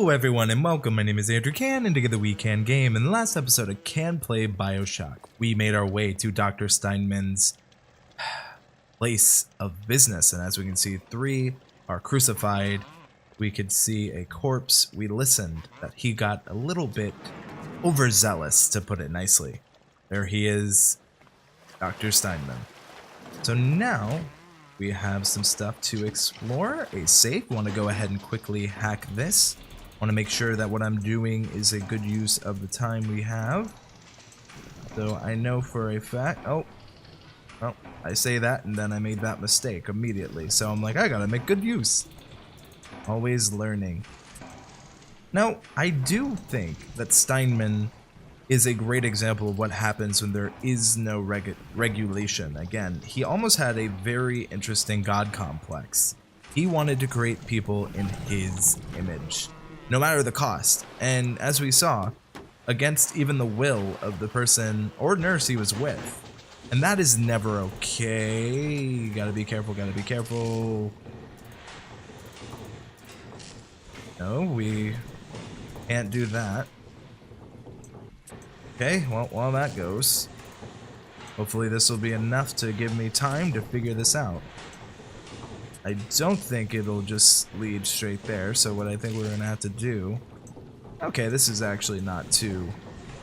Hello everyone and welcome, my name is Andrew Can and together we can game. In the last episode of Can Play Bioshock, we made our way to Dr. Steinman's place of business, and as we can see, 3 are crucified. We could see a corpse. We listened that he got a little bit overzealous, to put it nicely. There he is, Dr. Steinman. So now we have some stuff to explore. A safe. Want to go ahead and quickly hack this. Want to make sure that what I'm doing is a good use of the time we have. So I know for a fact. Oh, I say that and then I made that mistake immediately. So I'm like, I gotta make good use. Always learning. Now, I do think that Steinman is a great example of what happens when there is no regulation. Again, he almost had a very interesting god complex. He wanted to create people in his image, no matter the cost. And as we saw, against even the will of the person or nurse he was with. And that is never okay. Gotta be careful, gotta be careful. No, we can't do that. Okay, well, while that goes, hopefully this will be enough to give me time to figure this out. I don't think it'll just lead straight there, so what I think we're gonna have to do... Okay, this is actually not too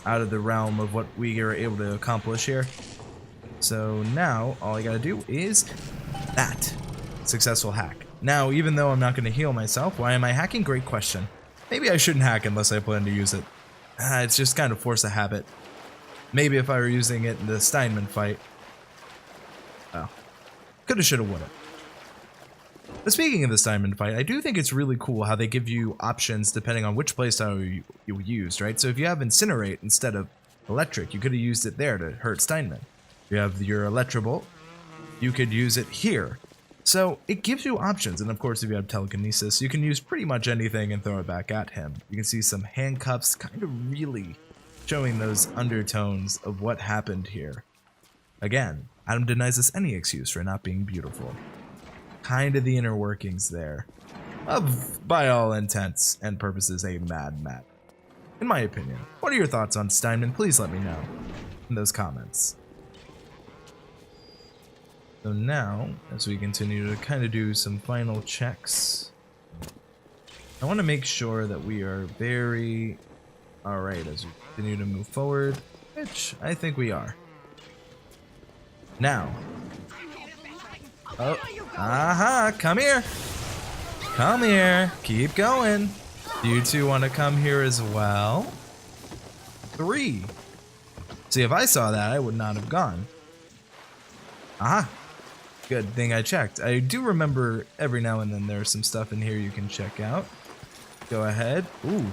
out of the realm of what we are able to accomplish here. So now, all I gotta do is that. Successful hack. Now, even though I'm not gonna heal myself, why am I hacking? Great question. Maybe I shouldn't hack unless I plan to use it. It's just kind of force a habit. Maybe if I were using it in the Steinman fight. Oh. Coulda, shoulda, woulda. But speaking of the Steinman fight, I do think it's really cool how they give you options depending on which playstyle you used, right? So if you have Incinerate instead of Electric, you could have used it there to hurt Steinman. If you have your Electrobolt, you could use it here. So it gives you options, and of course if you have Telekinesis, you can use pretty much anything and throw it back at him. You can see some handcuffs kind of really showing those undertones of what happened here. Again, Adam denies us any excuse for not being beautiful. Kind of the inner workings there of, by all intents and purposes, a mad Matt. In my opinion. What are your thoughts on Steinman? Please let me know in those comments. So now, as we continue to kind of do some final checks, I want to make sure that we are very alright as we continue to move forward, which I think we are. Now, come here. Come here. Keep going. Do you two want to come here as well? 3. See, if I saw that, I would not have gone. Aha. Good thing I checked. I do remember every now and then there's some stuff in here you can check out. Go ahead. Ooh.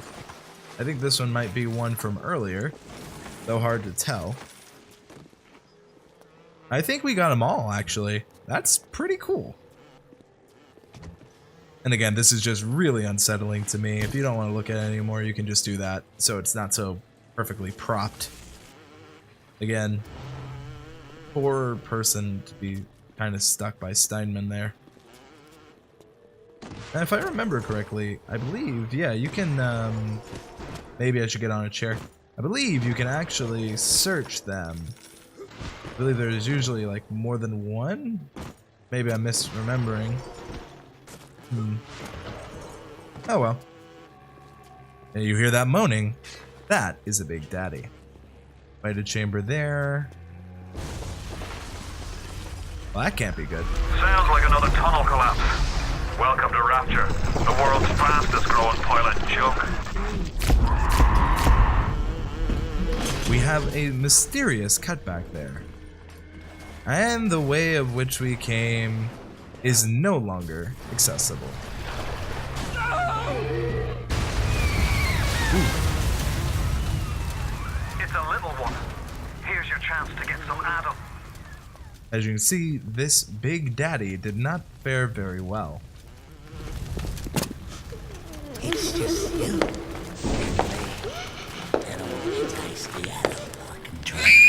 I think this one might be one from earlier, though hard to tell. I think we got them all, actually. That's pretty cool. And again, this is just really unsettling to me. If you don't want to look at it anymore, you can just do that, so it's not so perfectly propped. Again, poor person to be kind of stuck by Steinman there. And if I remember correctly, I believe, yeah, you can, maybe I should get on a chair. I believe you can actually search them. I believe there's usually like more than one? Maybe I'm misremembering. Oh well. And you hear that moaning? That is a big daddy. Lighted chamber there. Well, that can't be good. Sounds like another tunnel collapse. Welcome to Rapture, the world's fastest growing pilot joke. We have a mysterious cutback there. And the way of which we came is no longer accessible. Ooh. It's a little one. Here's your chance to get some Adam. As you can see, this big daddy did not fare very well. It's just you and old tasty Adam fucking train.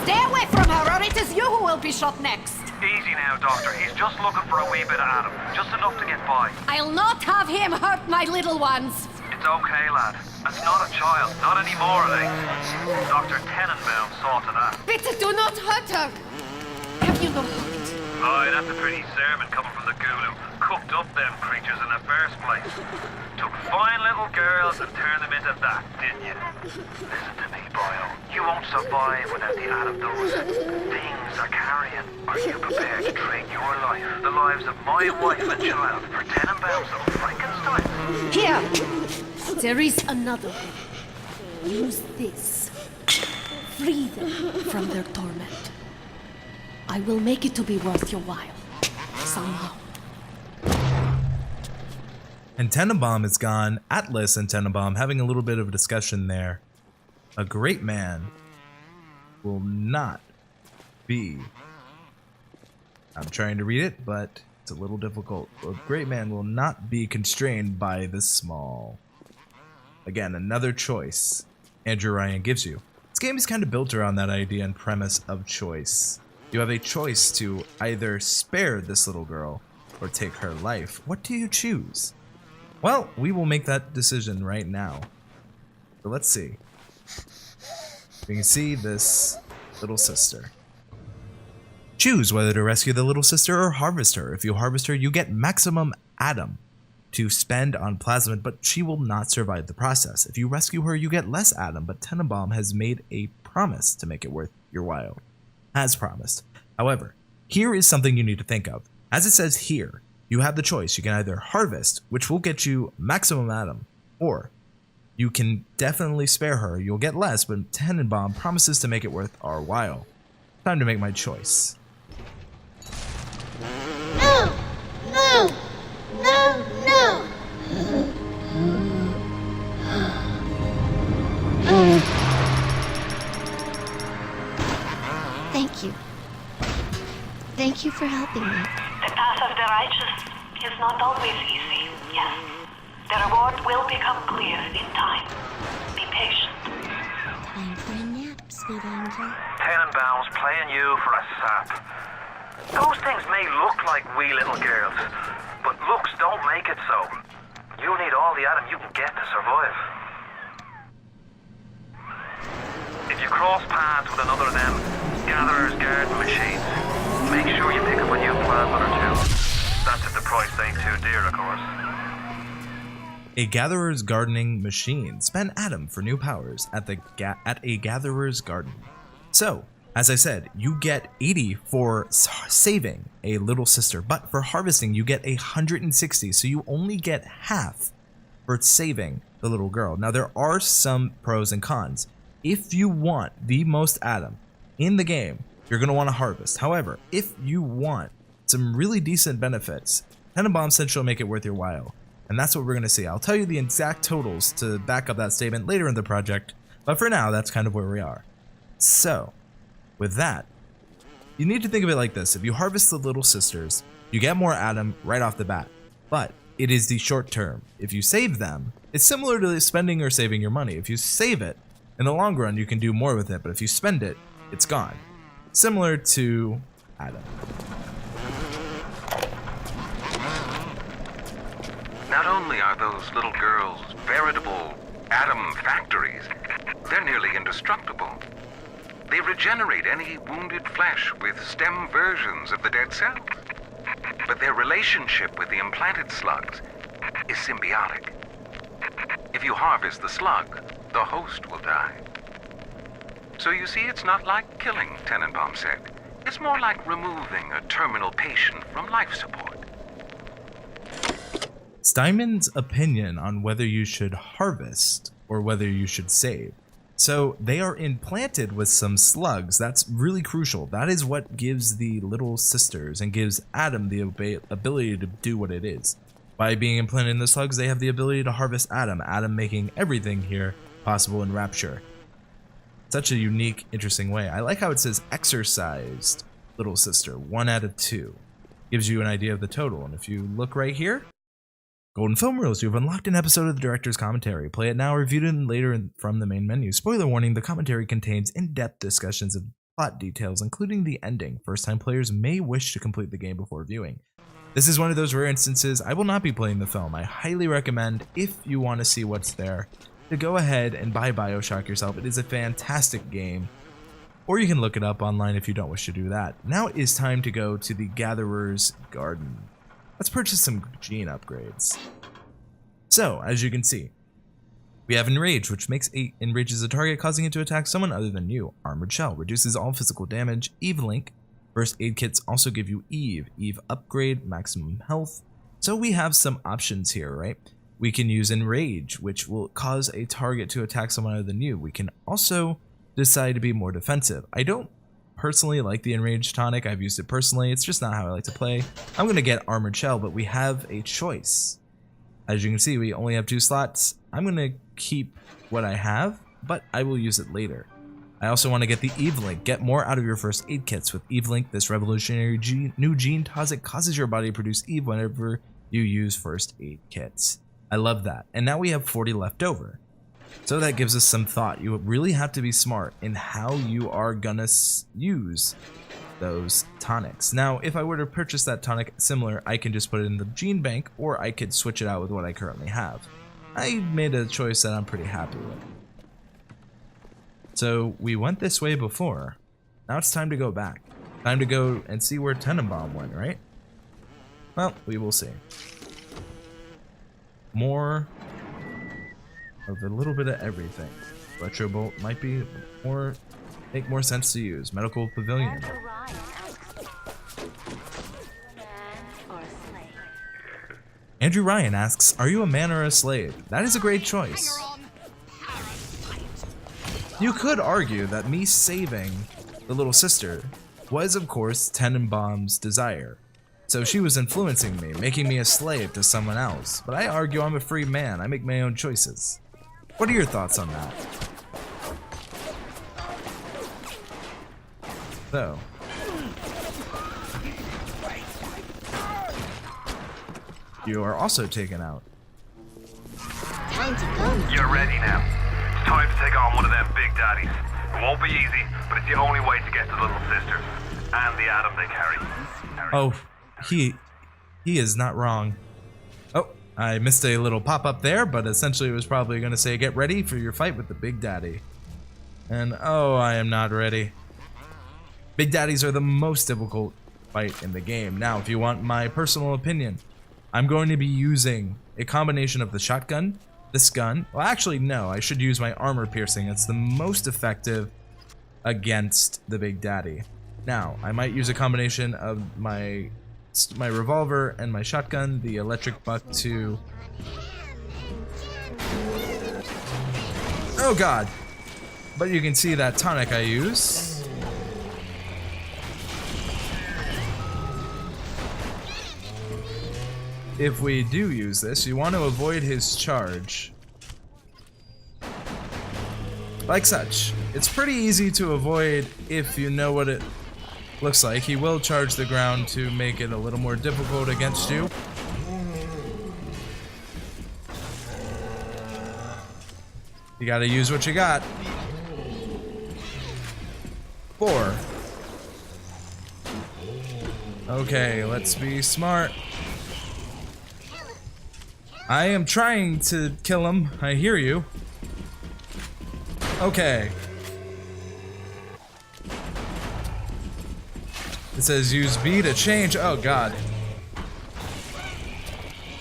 Stay away from her, or it is you who will be shot next. Easy now, Doctor. He's just looking for a wee bit of Adam. Just enough to get by. I'll not have him hurt my little ones. It's okay, lad. That's not a child. Not anymore, are they? Dr. Tenenbaum saw to that. Bitte do not hurt her. Have you no heart? Aye, that's a pretty sermon coming from the ghoul who cooked up them creatures in the first place. Took fine little girls and turned them into that, didn't you? Listen to me, boyo. You won't survive without the Adam those things are carrying. Are you prepared to trade your life, the lives of my wife and child, for Tenenbaum's little Frankenstein? Here! There is another way. Use this. Free them from their torment. I will make it to be worth your while. Somehow. And Tenenbaum is gone. Atlas and Tenenbaum having a little bit of a discussion there. A great man will not be... I'm trying to read it, but it's a little difficult. A great man will not be constrained by the small. Again, another choice Andrew Ryan gives you. This game is kind of built around that idea and premise of choice. You have a choice to either spare this little girl or take her life. What do you choose? Well, we will make that decision right now. So let's see. We can see this little sister. Choose whether to rescue the little sister or harvest her. If you harvest her, you get maximum Adam to spend on plasmid, but she will not survive the process. If you rescue her, you get less Adam, but Tenenbaum has made a promise to make it worth your while. As promised. However, here is something you need to think of. As it says here, you have the choice. You can either harvest, which will get you maximum Adam, or you can definitely spare her. You'll get less, but Tenenbaum promises to make it worth our while. Time to make my choice. No! No! No! No! Thank you. Thank you for helping me. The path of the righteous is not always easy, yes. The reward will become clear in time. Be patient. Time for a nap, sweet angel. Tenenbaum's playing you for a sap. Those things may look like wee little girls, but looks don't make it so. You need all the Adam you can get to survive. If you cross paths with another of them gatherers garden machines, make sure you pick up a new plasmid or two. That's if the price ain't too dear, of course. A gatherer's gardening machine. Spend Adam for new powers at a gatherer's garden. So, as I said, you get 80 for saving a little sister, but for harvesting you get 160, so you only get half for saving the little girl. Now there are some pros and cons. If you want the most Adam in the game, you're going to want to harvest. However, if you want some really decent benefits, Tenenbaum said she'll make it worth your while. And that's what we're going to see. I'll tell you the exact totals to back up that statement later in the project, but for now, that's kind of where we are. So, with that, you need to think of it like this. If you harvest the little sisters, you get more Adam right off the bat, but it is the short term. If you save them, it's similar to spending or saving your money. If you save it, in the long run, you can do more with it, but if you spend it, it's gone. Similar to Adam. Not only are those little girls veritable Adam factories, they're nearly indestructible. They regenerate any wounded flesh with stem versions of the dead cells. But their relationship with the implanted slugs is symbiotic. If you harvest the slug, the host will die. So you see, it's not like killing, Tenenbaum said. It's more like removing a terminal patient from life support. Steinman's opinion on whether you should harvest or whether you should save. So they are implanted with some slugs. That's really crucial. That is what gives the little sisters and gives Adam the ability to do what it is. By being implanted in the slugs, they have the ability to harvest Adam. Adam making everything here possible in Rapture. Such a unique, interesting way. I like how it says exercised little sister, 1 out of 2. Gives you an idea of the total. And if you look right here, Golden Film Reels, you've unlocked an episode of the director's commentary. Play it now or view it later from the main menu. Spoiler warning, the commentary contains in-depth discussions of plot details, including the ending. First-time players may wish to complete the game before viewing. This is one of those rare instances. I will not be playing the film. I highly recommend, if you want to see what's there, to go ahead and buy Bioshock yourself. It is a fantastic game. Or you can look it up online if you don't wish to do that. Now it is time to go to the Gatherer's Garden. Let's purchase some gene upgrades. So, as you can see, we have Enrage, which enrages a target, causing it to attack someone other than you. Armored Shell reduces all physical damage. Eve Link. First aid kits also give you Eve. Eve upgrade, maximum health. So we have some options here, right? We can use Enrage, which will cause a target to attack someone other than you. We can also decide to be more defensive. I don't personally like the Enrage tonic. I've used it personally. It's just not how I like to play. I'm going to get Armored Shell, but we have a choice. As you can see, we only have 2 slots. I'm going to keep what I have, but I will use it later. I also want to get the Eve Link. Get more out of your first aid kits. With Eve Link, this revolutionary new gene causes your body to produce Eve whenever you use first aid kits. I love that. And now we have 40 left over. So that gives us some thought. You really have to be smart in how you are gonna use those tonics. Now, if I were to purchase that tonic similar, I can just put it in the gene bank, or I could switch it out with what I currently have. I made a choice that I'm pretty happy with. So we went this way before. Now it's time to go back. Time to go and see where Tenenbaum went, right? Well, we will see. More of a little bit of everything. Electrobolt might make more sense to use. Medical Pavilion. Andrew Ryan asks, are you a man or a slave? That is a great choice. You could argue that me saving the little sister was, of course, Tenenbaum's desire. So she was influencing me, making me a slave to someone else. But I argue I'm a free man. I make my own choices. What are your thoughts on that? So. You are also taken out. Time to go. You're ready now. It's time to take on one of them big daddies. It won't be easy, but it's the only way to get the little sisters and the Adam they carry. Oh, he is not wrong. Oh, I missed a little pop-up there, but essentially it was probably going to say, get ready for your fight with the Big Daddy. And oh, I am not ready. Big Daddies are the most difficult fight in the game. Now, if you want my personal opinion, I'm going to be using a combination of the shotgun, this gun. Well, actually, no, I should use my armor piercing. It's the most effective against the Big Daddy. Now, I might use a combination of my revolver and my shotgun, the electric buck to... Oh god! But you can see that tonic I use. If we do use this, you want to avoid his charge. Like such. It's pretty easy to avoid if you know what it looks like. He will charge the ground to make it a little more difficult against you. You gotta use what you got. 4. Okay, let's be smart. I am trying to kill him. I hear you. Okay. It says use B to change. Oh god.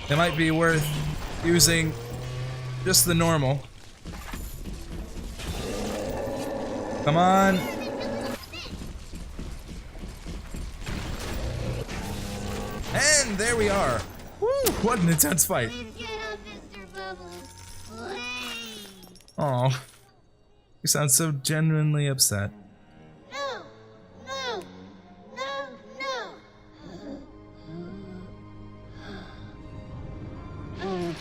It might be worth using just the normal. Come on. And there we are. Woo, what an intense fight. Oh, you sound so genuinely upset. No, no, no, no.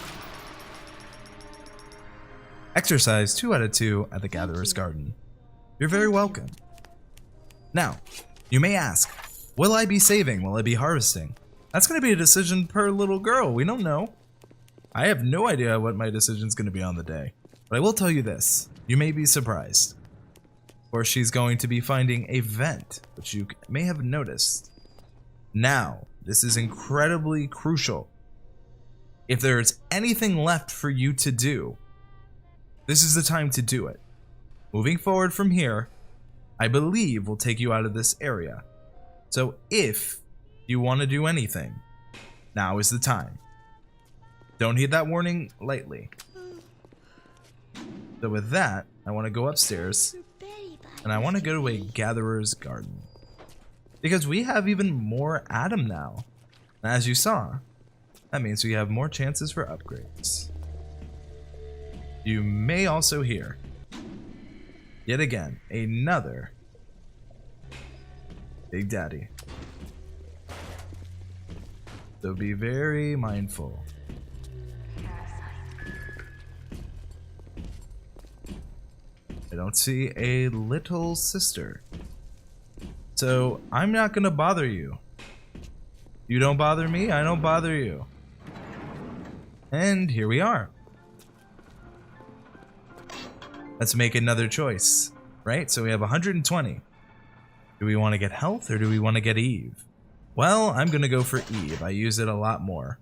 Exercise 2 out of 2 at the Gatherer's Garden. You're very welcome. Now, you may ask, will I be saving? Will I be harvesting? That's going to be a decision per little girl. We don't know. I have no idea what my decision is going to be on the day. But I will tell you this. You may be surprised. or she's going to be finding a vent, which you may have noticed. Now, this is incredibly crucial. If there is anything left for you to do, this is the time to do it. Moving forward from here, I believe will take you out of this area. So if you want to do anything, now is the time. Don't heed that warning lightly. So with that, I want to go upstairs, and I want to go to a gatherer's garden. Because we have even more Adam now. And as you saw, that means we have more chances for upgrades. You may also hear, yet again, another Big Daddy. So be very mindful. I don't see a little sister. So I'm not gonna bother you. You don't bother me, I don't bother you. And here we are. Let's make another choice, right? So we have 120. Do we want to get health or do we want to get Eve? Well, I'm gonna go for Eve. I use it a lot more.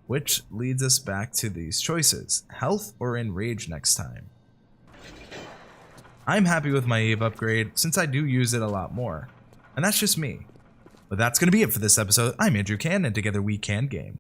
Which leads us back to these choices. Health or Enrage next time. I'm happy with my Eve upgrade since I do use it a lot more. And that's just me. But that's going to be it for this episode. I'm Andrew Can, and together we can game.